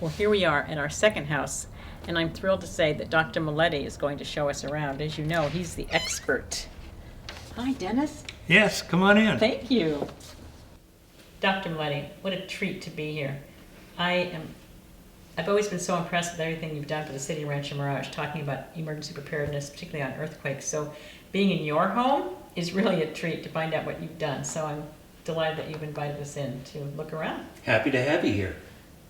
Well, here we are at our second house, and I'm thrilled to say that Dr. Mileti is going to show us around. As you know, he's the expert. Hi, Dennis. Yes, come on in. Thank you. Dr. Mileti, what a treat to be here. I've always been so impressed with everything you've done for the city of Rancho Mirage, talking about emergency preparedness, particularly on earthquakes. So being in your home is really a treat to find out what you've done. So I'm delighted that you've invited us in to look around. Happy to have you here.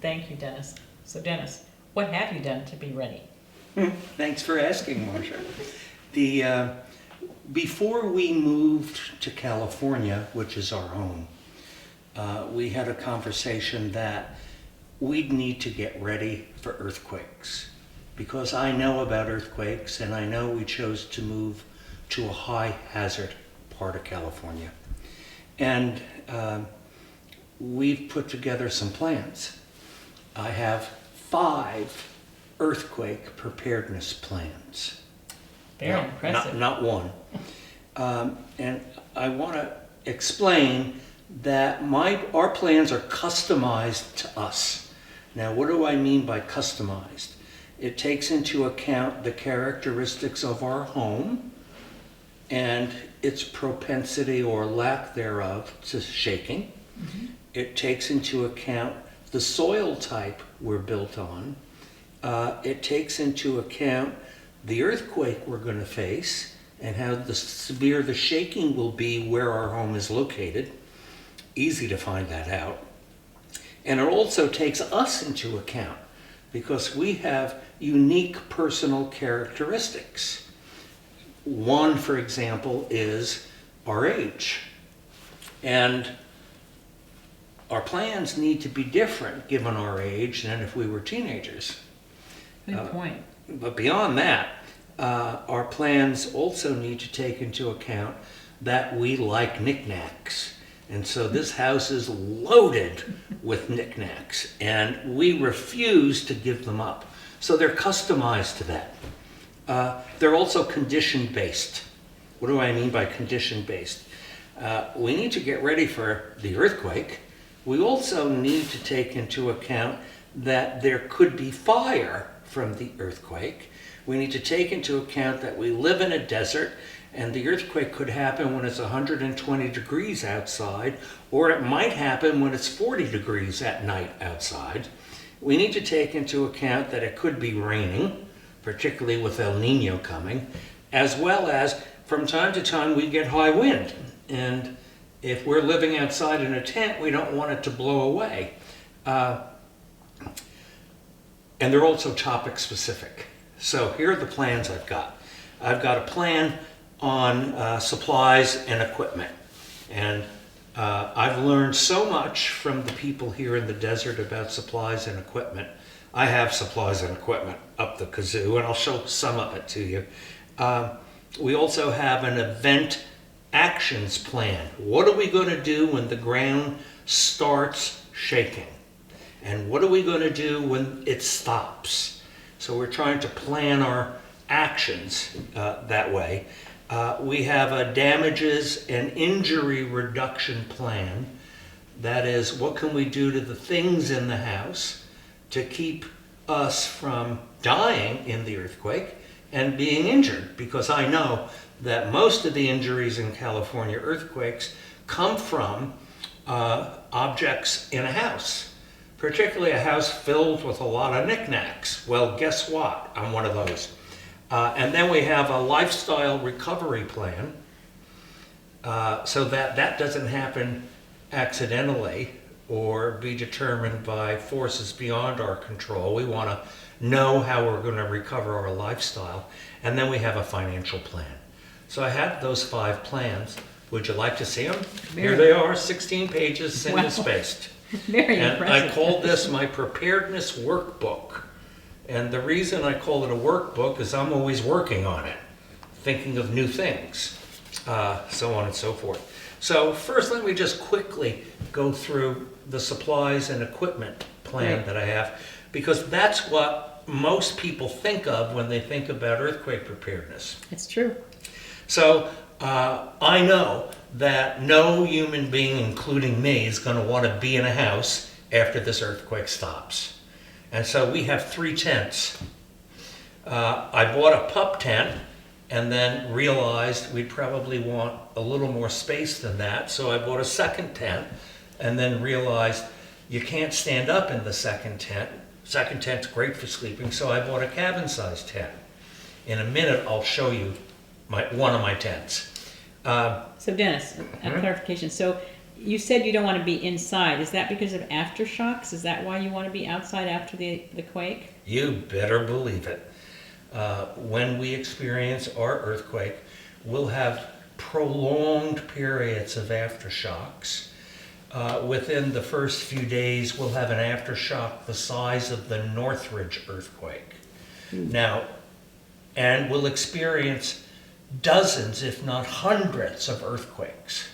Thank you, Dennis. So Dennis, what have you done to be ready? Thanks for asking, Marcia. Before we moved to California, which is our home, we had a conversation that we'd need to get ready for earthquakes. Because I know about earthquakes, and I know we chose to move to a high hazard part of California. And we've put together some plans. I have 5 earthquake preparedness plans. Very impressive. Not one. And I want to explain that our plans are customized to us. Now, what do I mean by customized? It takes into account the characteristics of our home and its propensity or lack thereof to shaking. Mm-hmm. It takes into account the soil type we're built on. It takes into account the earthquake we're going to face and how severe the shaking will be where our home is located. Easy to find that out. And it also takes us into account because we have unique personal characteristics. One, for example, is our age. And our plans need to be different given our age than if we were teenagers. Good point. But beyond that, our plans also need to take into account that we like knickknacks. And so this house is loaded with knickknacks, and we refuse to give them up. So they're customized to that. They're also condition-based. What do I mean by condition-based? We need to get ready for the earthquake. We also need to take into account that there could be fire from the earthquake. We need to take into account that we live in a desert and the earthquake could happen when it's 120 degrees outside, or it might happen when it's 40 degrees at night outside. We need to take into account that it could be raining, particularly with El Nino coming, as well as from time to time we get high wind. And if we're living outside in a tent, we don't want it to blow away. And they're also topic specific. So here are the plans I've got. I've got a plan on supplies and equipment. And I've learned so much from the people here in the desert about supplies and equipment. I have supplies and equipment up the kazoo, and I'll show some of it to you. We also have an event actions plan. What are we going to do when the ground starts shaking? And what are we going to do when it stops? So we're trying to plan our actions that way. We have a damages and injury reduction plan. That is, what can we do to the things in the house to keep us from dying in the earthquake and being injured? Because I know that most of the injuries in California earthquakes come from objects in a house, particularly a house filled with a lot of knickknacks. Well, guess what? I'm one of those. And then we have a lifestyle recovery plan so that doesn't happen accidentally or be determined by forces beyond our control. We want to know how we're going to recover our lifestyle. And then we have a financial plan. So I have those 5 plans. Would you like to see them? Here they are, 16 pages, single-spaced. Very and impressive. I called this my preparedness workbook. And the reason I call it a workbook is I'm always working on it, thinking of new things, so on and so forth. So first, let me just quickly go through the supplies and equipment plan that I have, because that's what most people think of when they think about earthquake preparedness. It's true. So I know that no human being, including me, is going to want to be in a house after this earthquake stops. And so we have 3 tents. I bought a pup tent and then realized we'd probably want a little more space than that. So I bought a second tent and then realized you can't stand up in the second tent. Second tent's great for sleeping, so I bought a cabin-sized tent. In a minute, I'll show you one of my tents. So Dennis, a clarification. So you said you don't want to be inside. Is that because of aftershocks? Is that why you want to be outside after the quake? You better believe it. When we experience our earthquake, we'll have prolonged periods of aftershocks. Within the first few days, we'll have an aftershock the size of the Northridge earthquake. Now, and we'll experience dozens, if not hundreds, of earthquakes.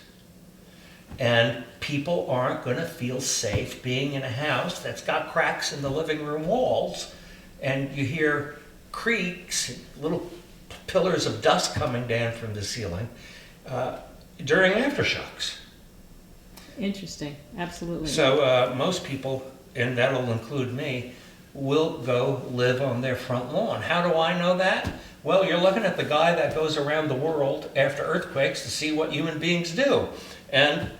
And people aren't going to feel safe being in a house that's got cracks in the living room walls, and you hear creaks, little pillars of dust coming down from the ceiling during aftershocks. Interesting. Absolutely. So most people, and that'll include me, will go live on their front lawn. How do I know that? Well, you're looking at the guy that goes around the world after earthquakes to see what human beings do. And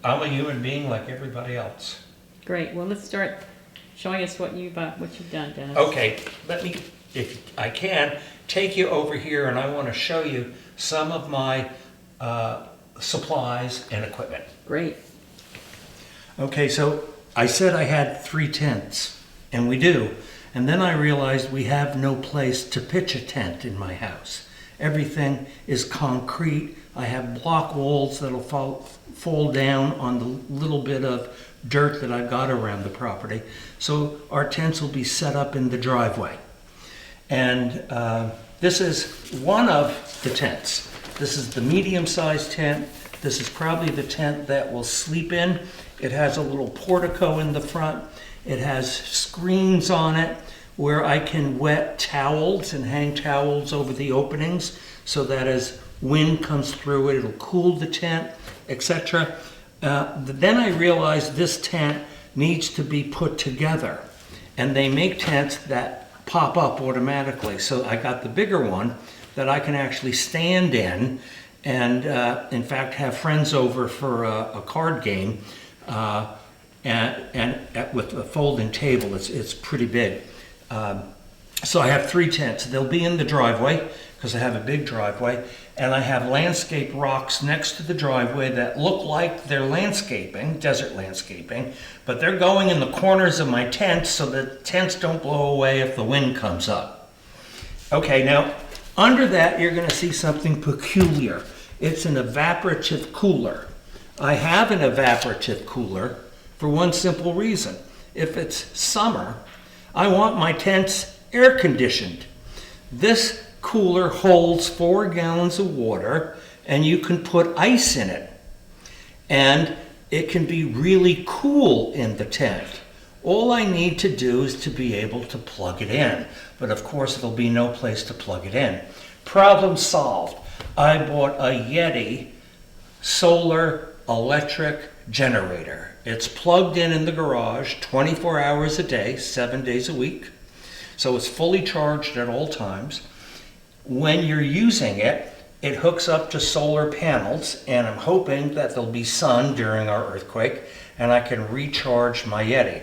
I'm a human being like everybody else. Great. Well, let's start showing us what you've done, Dennis. Okay, let me, if I can, take you over here, and I want to show you some of my supplies and equipment. Great. Okay, so I said I had 3 tents, and we do. And then I realized we have no place to pitch a tent in my house. Everything is concrete. I have block walls that'll fall down on the little bit of dirt that I've got around the property. So our tents will be set up in the driveway. And this is one of the tents. This is the medium-sized tent. This is probably the tent that we'll sleep in. It has a little portico in the front. It has screens on it where I can wet towels and hang towels over the openings so that as wind comes through it, it'll cool the tent, etc. Then I realized this tent needs to be put together. And they make tents that pop up automatically. So I got the bigger one that I can actually stand in and in fact have friends over for a card game and with a folding table. It's pretty big. So I have 3 tents. They'll be in the driveway because I have a big driveway, and I have landscape rocks next to the driveway that look like they're landscaping, desert landscaping, but they're going in the corners of my tents so that tents don't blow away if the wind comes up. Okay, now under that you're going to see something peculiar. It's an evaporative cooler. I have an evaporative cooler for one simple reason. If it's summer, I want my tents air conditioned. This cooler holds 4 gallons of water, and you can put ice in it. And it can be really cool in the tent. All I need to do is to be able to plug it in. But of course, there'll be no place to plug it in. Problem solved. I bought a Yeti solar electric generator. It's plugged in the garage 24 hours a day, 7 days a week. So it's fully charged at all times. When you're using it, it hooks up to solar panels, and I'm hoping that there'll be sun during our earthquake and I can recharge my Yeti.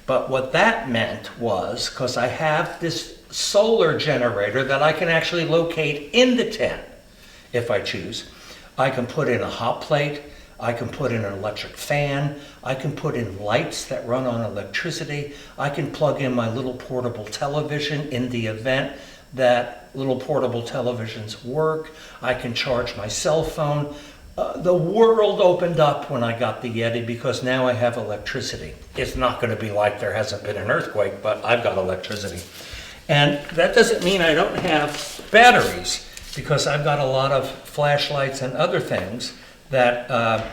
But what that meant was, because I have this solar generator that I can actually locate in the tent if I choose, I can put in a hot plate, I can put in an electric fan, I can put in lights that run on electricity, I can plug in my little portable television in the event that little portable televisions work, I can charge my cell phone. The world opened up when I got the Yeti because now I have electricity. It's not going to be like there hasn't been an earthquake, but I've got electricity. And that doesn't mean I don't have batteries, because I've got a lot of flashlights and other things that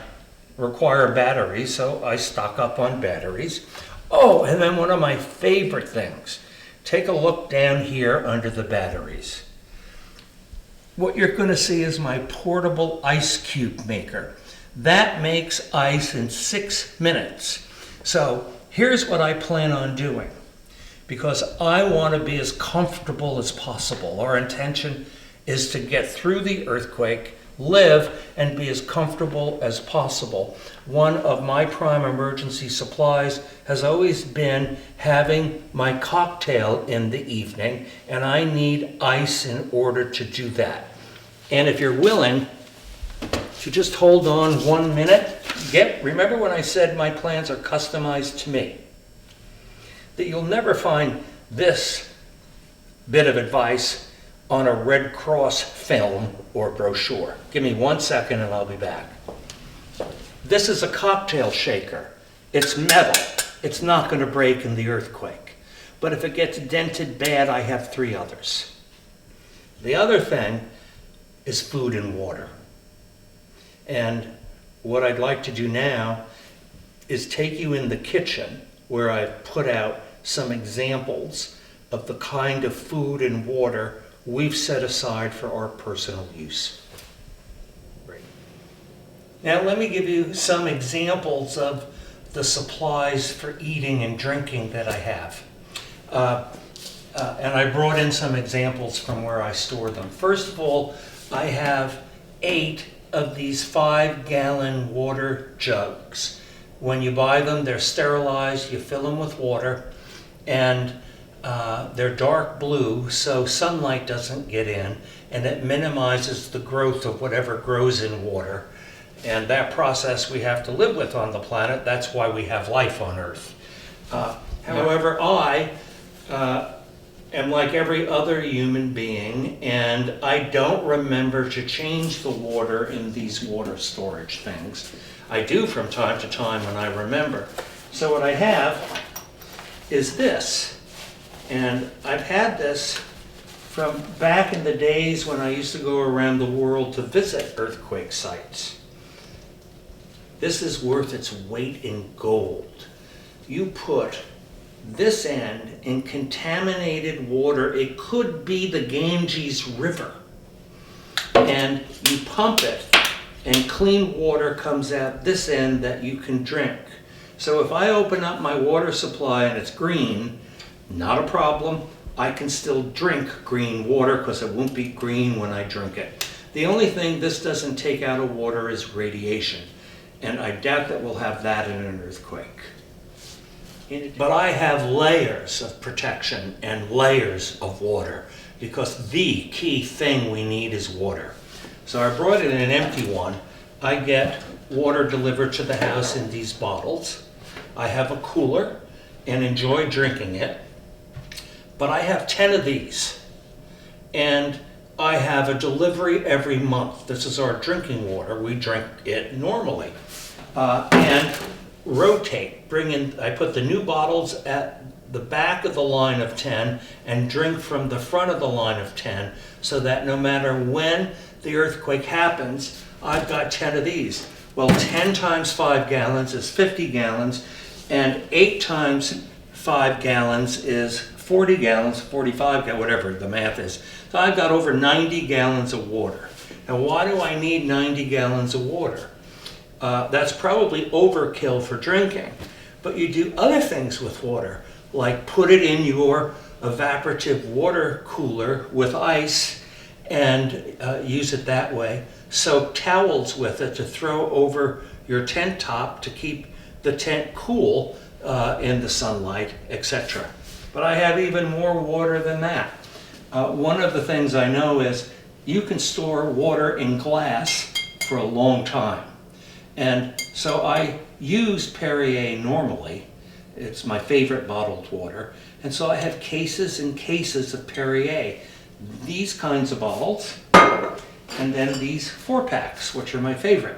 require batteries, so I stock up on batteries. Oh, and then one of my favorite things, take a look down here under the batteries. What you're going to see is my portable ice cube maker. That makes ice in 6 minutes. So here's what I plan on doing. because I want to be as comfortable as possible. Our intention is to get through the earthquake, live, and be as comfortable as possible. One of my prime emergency supplies has always been having my cocktail in the evening, and I need ice in order to do that. And if you're willing to just hold on 1 minute, remember when I said my plans are customized to me? That you'll never find this bit of advice on a Red Cross film or brochure. Give me 1 second and I'll be back. This is a cocktail shaker. It's metal. It's not going to break in the earthquake. But if it gets dented bad, I have 3 others. The other thing is food and water. And what I'd like to do now is take you in the kitchen where I've put out some examples of the kind of food and water we've set aside for our personal use. Great. Now let me give you some examples of the supplies for eating and drinking that I have. And I brought in some examples from where I store them. First of all, I have 8 of these 5-gallon water jugs. When you buy them, they're sterilized, you fill them with water, and they're dark blue, so sunlight doesn't get in, and it minimizes the growth of whatever grows in water. And that process we have to live with on the planet. That's why we have life on Earth. However, I am like every other human being, and I don't remember to change the water in these water storage things. I do from time to time when I remember. So what I have is this, and I've had this from back in the days when I used to go around the world to visit earthquake sites. This is worth its weight in gold. You put this end in contaminated water, it could be the Ganges River, and you pump it and clean water comes out this end that you can drink. So if I open up my water supply and it's green, not a problem. I can still drink green water because it won't be green when I drink it. The only thing this doesn't take out of water is radiation, and I doubt that we'll have that in an earthquake. But I have layers of protection and layers of water, because the key thing we need is water. So I brought in an empty one. I get water delivered to the house in these bottles. I have a cooler and enjoy drinking it. But I have 10 of these, and I have a delivery every month. This is our drinking water. We drink it normally. And rotate, I put the new bottles at the back of the line of 10 and drink from the front of the line of 10, so that no matter when the earthquake happens, I've got 10 of these. Well, 10 times 5 gallons is 50 gallons, and 8 times 5 gallons is 40 gallons, 45 gallons, whatever the math is. So I've got over 90 gallons of water. Now, why do I need 90 gallons of water? That's probably overkill for drinking, but you do other things with water, like put it in your evaporative water cooler with ice and use it that way. Soak towels with it to throw over your tent top to keep the tent cool in the sunlight, etc. But I have even more water than that. One of the things I know is you can store water in glass for a long time. And so I use Perrier normally. It's my favorite bottled water. And so I have cases and cases of Perrier. These kinds of bottles, and then these 4-packs, which are my favorite,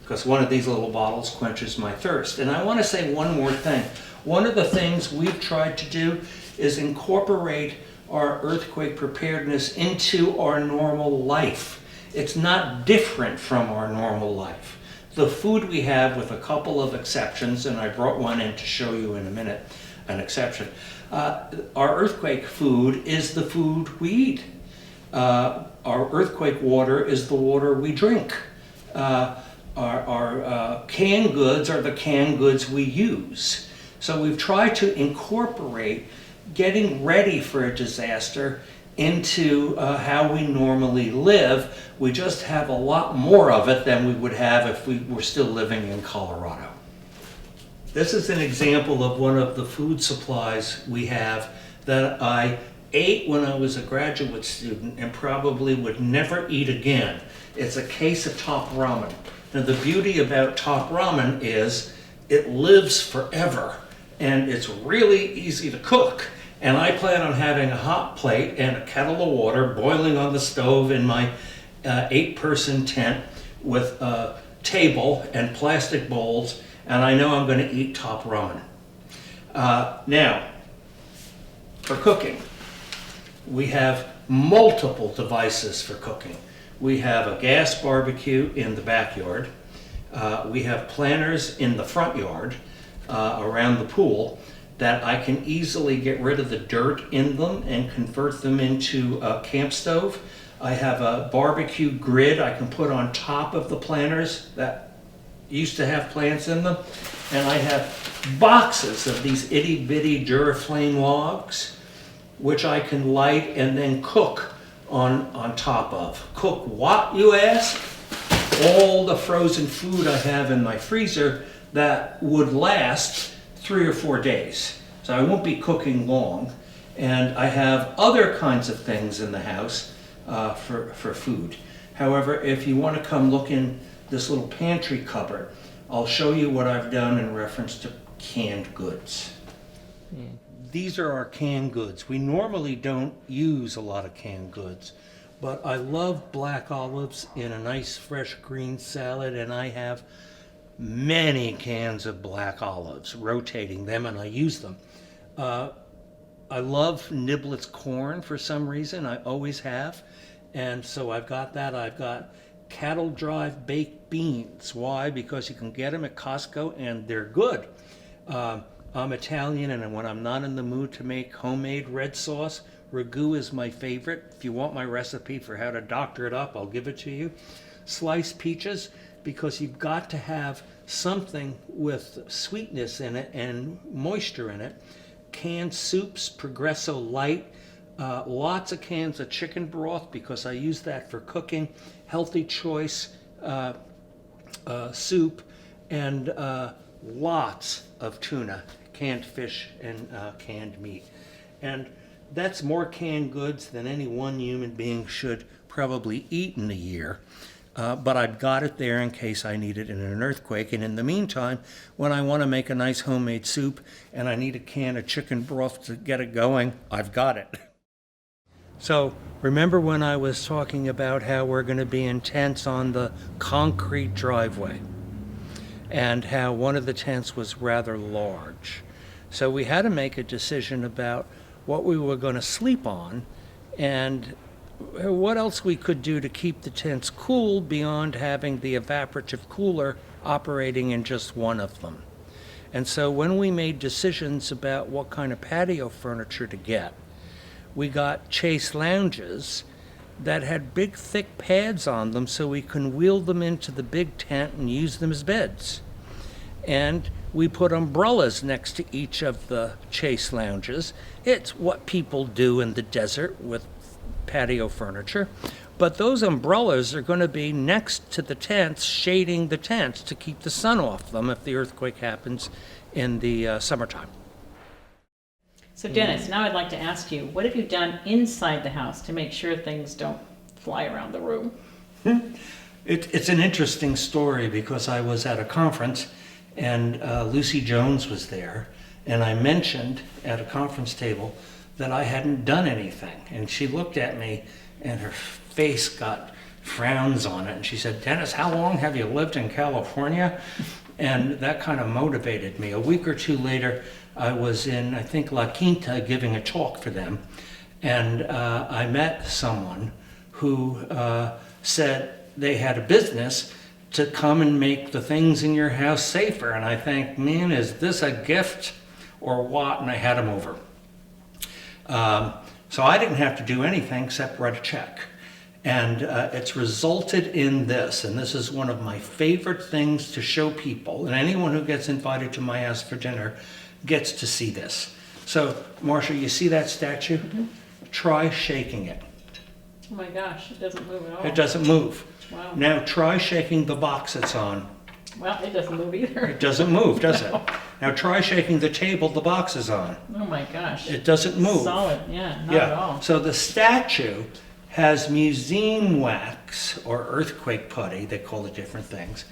because one of these little bottles quenches my thirst. And I want to say one more thing. One of the things we've tried to do is incorporate our earthquake preparedness into our normal life. It's not different from our normal life. The food we have, with a couple of exceptions, and I brought one in to show you in a minute, an exception. Our earthquake food is the food we eat. Our earthquake water is the water we drink. Our canned goods are the canned goods we use. So we've tried to incorporate getting ready for a disaster into how we normally live. We just have a lot more of it than we would have if we were still living in Colorado. This is an example of one of the food supplies we have that I ate when I was a graduate student and probably would never eat again. It's a case of Top Ramen. Now the beauty about Top Ramen is it lives forever and it's really easy to cook. And I plan on having a hot plate and a kettle of water boiling on the stove in my 8-person tent with a table and plastic bowls, and I know I'm going to eat Top Ramen. Now, for cooking, we have multiple devices for cooking. We have a gas barbecue in the backyard. We have planters in the front yard around the pool that I can easily get rid of the dirt in them and convert them into a camp stove. I have a barbecue grid I can put on top of the planters that used to have plants in them. And I have boxes of these itty bitty Duraflame logs, which I can light and then cook on top of. Cook what, you ask? All the frozen food I have in my freezer that would last 3 or 4 days. So I won't be cooking long. And I have other kinds of things in the house for food. However, if you want to come look in this little pantry cupboard, I'll show you what I've done in reference to canned goods. These are our canned goods. We normally don't use a lot of canned goods, but I love black olives in a nice fresh green salad, and I have many cans of black olives, rotating them, and I use them. I love Niblets corn for some reason. I always have. And so I've got that. I've got Cattle Drive baked beans. Why? Because you can get them at Costco and they're good. I'm Italian, and when I'm not in the mood to make homemade red sauce, ragu is my favorite. If you want my recipe for how to doctor it up, I'll give it to you. Sliced peaches, because you've got to have something with sweetness in it and moisture in it. Canned soups, Progresso Light, lots of cans of chicken broth because I use that for cooking. Healthy Choice soup, and lots of tuna, canned fish, and canned meat. And that's more canned goods than any one human being should probably eat in a year. But I've got it there in case I need it in an earthquake. And in the meantime, when I want to make a nice homemade soup and I need a can of chicken broth to get it going, I've got it. So remember when I was talking about how we're going to be in tents on the concrete driveway and how one of the tents was rather large. So we had to make a decision about what we were going to sleep on and what else we could do to keep the tents cool beyond having the evaporative cooler operating in just one of them. And so when we made decisions about what kind of patio furniture to get, we got Chase lounges that had big thick pads on them so we can wheel them into the big tent and use them as beds. And we put umbrellas next to each of the Chase lounges. It's what people do in the desert with patio furniture, but those umbrellas are going to be next to the tents, shading the tents to keep the sun off them if the earthquake happens in the summertime. So Dennis, now I'd like to ask you, what have you done inside the house to make sure things don't fly around the room? It's an interesting story because I was at a conference and Lucy Jones was there, and I mentioned at a conference table that I hadn't done anything. And she looked at me and her face got frowns on it. And she said, "Dennis, how long have you lived in California?" And that kind of motivated me. A week or two later, I was in, I think, La Quinta giving a talk for them. And I met someone who said they had a business to come and make the things in your house safer. And I think, man, is this a gift or what? And I had him over. So I didn't have to do anything except write a check. And it's resulted in this, and this is one of my favorite things to show people, and anyone who gets invited to my house for dinner gets to see this. So, Marcia, you see that statue? Try shaking it. Oh my gosh, it doesn't move at all. It doesn't move. Wow. Now try shaking the box it's on. Well, it doesn't move either. It doesn't move, does it? No. Now try shaking the table the box is on. Oh my gosh. It doesn't move. Solid, yeah, not at all. So the statue has museum wax or earthquake putty, they call it different things,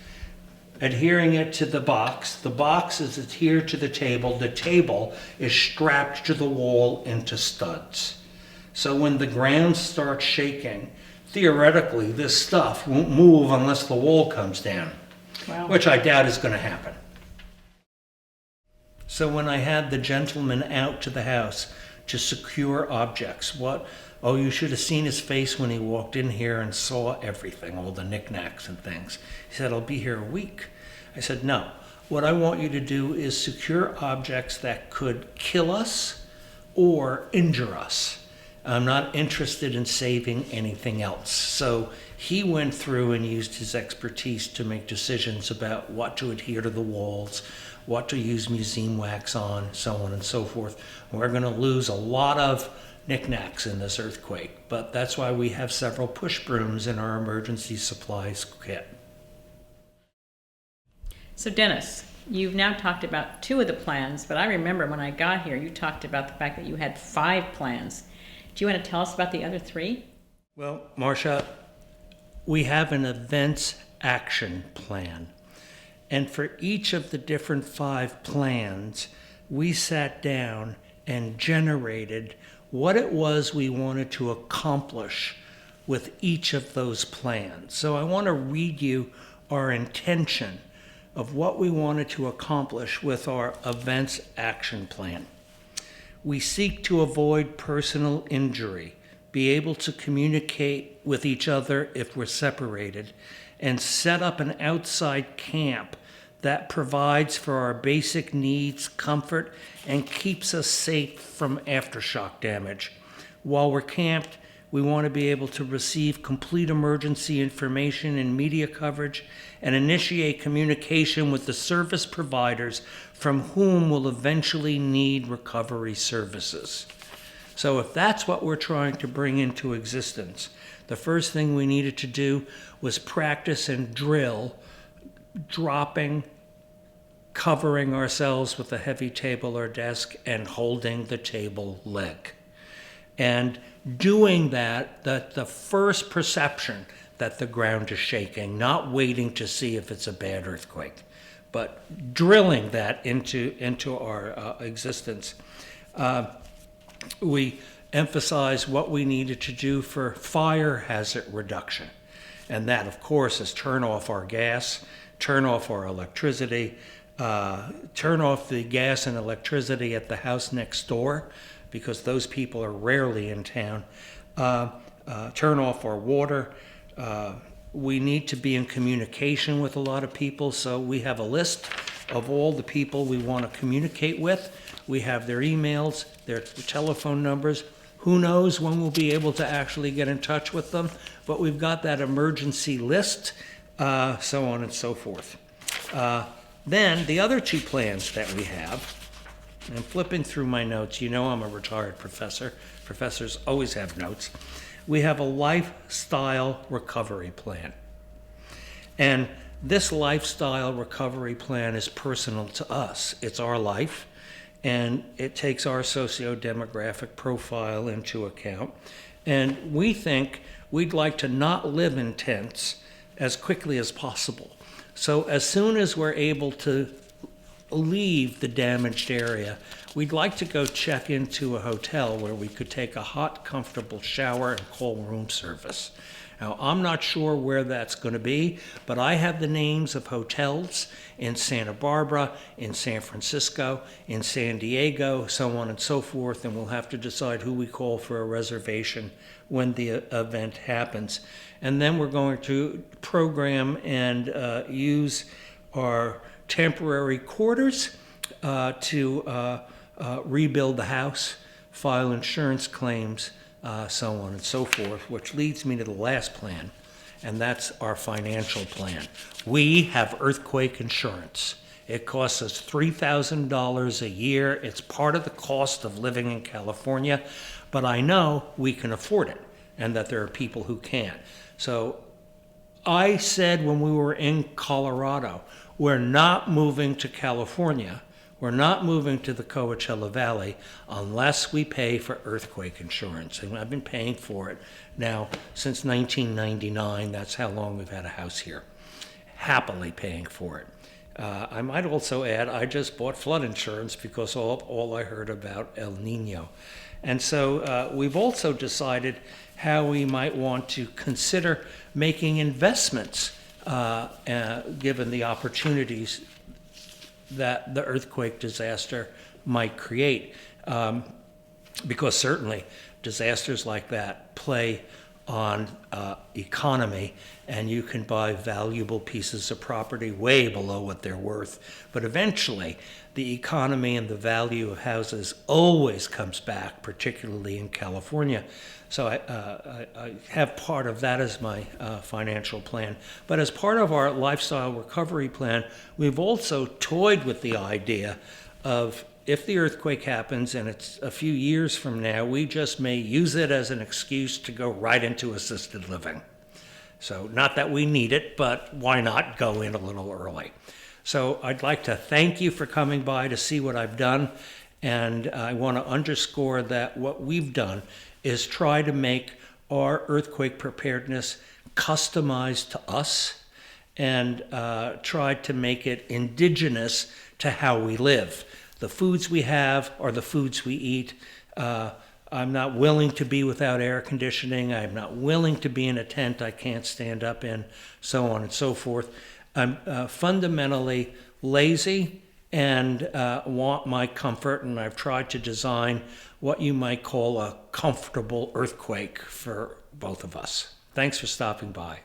adhering it to the box. The box is adhered to the table is strapped to the wall into studs. So when the ground starts shaking, theoretically this stuff won't move unless the wall comes down, Wow. which I doubt is going to happen. So when I had the gentleman out to the house to secure objects, you should have seen his face when he walked in here and saw everything, all the knickknacks and things. He said, I'll be here a week. I said, no. What I want you to do is secure objects that could kill us or injure us. I'm not interested in saving anything else. So he went through and used his expertise to make decisions about what to adhere to the walls, what to use museum wax on, so on and so forth. We're going to lose a lot of knickknacks in this earthquake, but that's why we have several push brooms in our emergency supplies kit. So Dennis, you've now talked about 2 of the plans, but I remember when I got here, you talked about the fact that you had 5 plans. Do you want to tell us about the other 3? Well, Marcia, we have an events action plan. And for each of the different 5 plans, we sat down and generated what it was we wanted to accomplish with each of those plans. So I want to read you our intention of what we wanted to accomplish with our events action plan. We seek to avoid personal injury, be able to communicate with each other if we're separated, and set up an outside camp that provides for our basic needs, comfort, and keeps us safe from aftershock damage. While we're camped, we want to be able to receive complete emergency information and media coverage and initiate communication with the service providers from whom we'll eventually need recovery services. So if that's what we're trying to bring into existence, the first thing we needed to do was practice and drill dropping, covering ourselves with a heavy table or desk, and holding the table leg. And doing that, the first perception that the ground is shaking, not waiting to see if it's a bad earthquake, but drilling that into our existence. We emphasize what we needed to do for fire hazard reduction. And that, of course, is turn off our gas, turn off our electricity, turn off the gas and electricity at the house next door, because those people are rarely in town. Turn off our water. We need to be in communication with a lot of people, so we have a list of all the people we want to communicate with. We have their emails, their telephone numbers. Who knows when we'll be able to actually get in touch with them, but we've got that emergency list, so on and so forth. Then the other 2 plans that we have, and I'm flipping through my notes. You know I'm a retired professor. Professors always have notes. We have a lifestyle recovery plan. And this lifestyle recovery plan is personal to us. It's our life, and it takes our socio-demographic profile into account. And we think we'd like to not live in tents as quickly as possible. So as soon as we're able to leave the damaged area, we'd like to go check into a hotel where we could take a hot, comfortable shower and call room service. Now, I'm not sure where that's going to be, but I have the names of hotels in Santa Barbara, in San Francisco, in San Diego, so on and so forth, and we'll have to decide who we call for a reservation when the event happens. And then we're going to program and use our temporary quarters to rebuild the house, file insurance claims, so on and so forth, which leads me to the last plan, and that's our financial plan. We have earthquake insurance, It costs us $3,000 a year. It's part of the cost of living in California, but I know we can afford it and that there are people who can't. So I said when we were in Colorado, we're not moving to California. We're not moving to the Coachella Valley unless we pay for earthquake insurance. And I've been paying for it now since 1999. That's how long we've had a house here. Happily paying for it. I might also add, I just bought flood insurance because all I heard about El Nino. And so we've also decided how we might want to consider making investments given the opportunities that the earthquake disaster might create. Because certainly disasters like that play on economy, and you can buy valuable pieces of property way below what they're worth. But eventually, the economy and the value of houses always comes back, particularly in California. So I have part of that as my financial plan. But as part of our lifestyle recovery plan, we've also toyed with the idea of, if the earthquake happens and it's a few years from now, we just may use it as an excuse to go right into assisted living. So not that we need it, but why not go in a little early? So I'd like to thank you for coming by to see what I've done. And I want to underscore that what we've done is try to make our earthquake preparedness customized to us and try to make it indigenous to how we live. The foods we have are the foods we eat. I'm not willing to be without air conditioning. I'm not willing to be in a tent I can't stand up in, so on and so forth. I'm fundamentally lazy and want my comfort, and I've tried to design what you might call a comfortable earthquake for both of us. Thanks for stopping by.